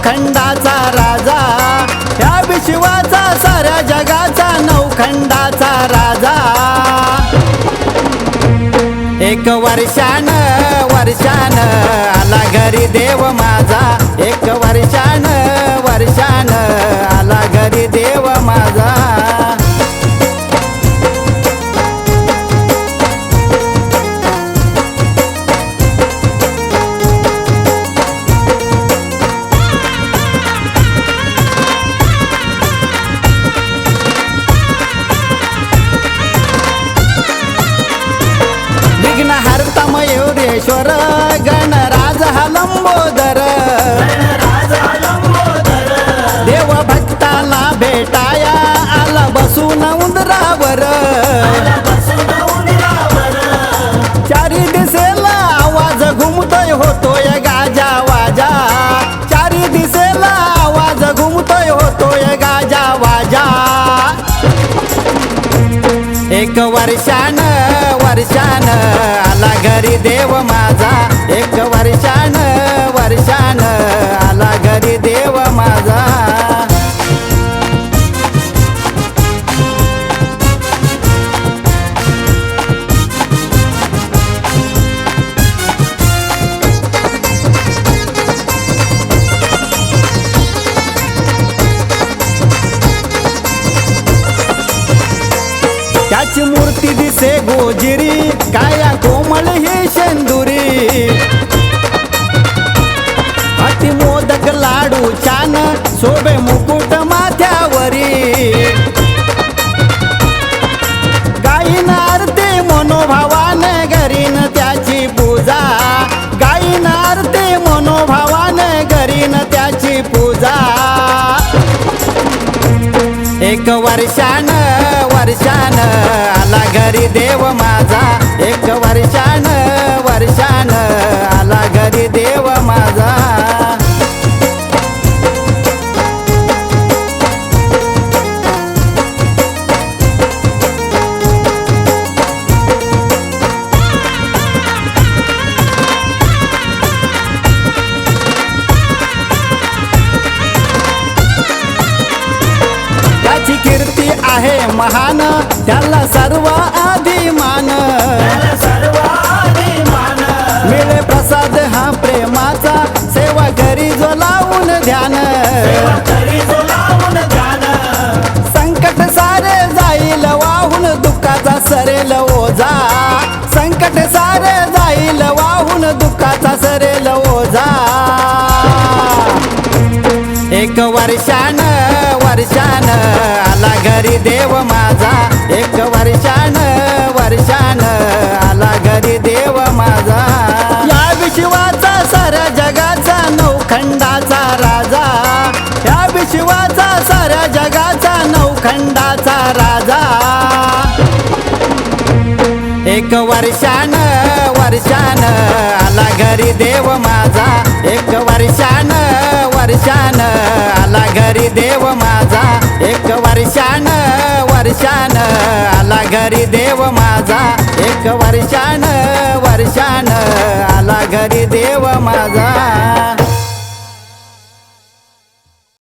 नवखंडाचा राजा, या विश्वाचा साऱ्या जगाचा नवखंडाचा राजा. एक वर्षान आला घरी देव माझा, एक वर्षान आला घरी देव माझा. विघ्नहर्ता मयुरेश्वर गणराज हा लंबोदर, देव भक्ताला भेटाया आला बसून उंदरावर. चारी दिसेला आवाज घुमतोय होतोय गाजा वाजा, चारी दिसेला आवाज घुमतोय होतोय गाजा वाजा. एक वर्षान आला घरी देव माझा, एक वर्षान आला घरी देव माझा. त्याची मूर्ती दिसे गोजिरी, काया कोमल ही शेंदुरी. अति मोदक लाडू छान शोभे मुकुट माथ्यावरी. गाईन आरती मनोभावाने घरीन त्याची पूजा, गाईन आरती मनोभावाने घरीन त्याची पूजा. एक वर्षान आला घरी देव माझा, एक वर्षान आला घरी देव माझा. त्याची कीर्ती आहे महान, त्याला सर्व अभिमान. मिळे प्रसाद हा प्रेमाचा, सेवा करी जो लावून ध्यान. संकट सारे जाईल वाहून, दुःखाचा सरेल ओझा. संकट सारे जाईल वाहून, दुःखाचा सरेल ओझा. एक वर्षान आला घरी देव माझा, एक वर्षान आला घरी देव माझा. या विश्वाचा साऱ्या जगाचा नवखंडाचा राजा, या विश्वाचा साऱ्या जगाचा नवखंडाचा राजा. एक वर्षान आला घरी देव माझा, एक वर्षान आला घरी देव माझा, एक वर्षान आला घरी देव माझा, एक वर्षान आला घरी देव माझा.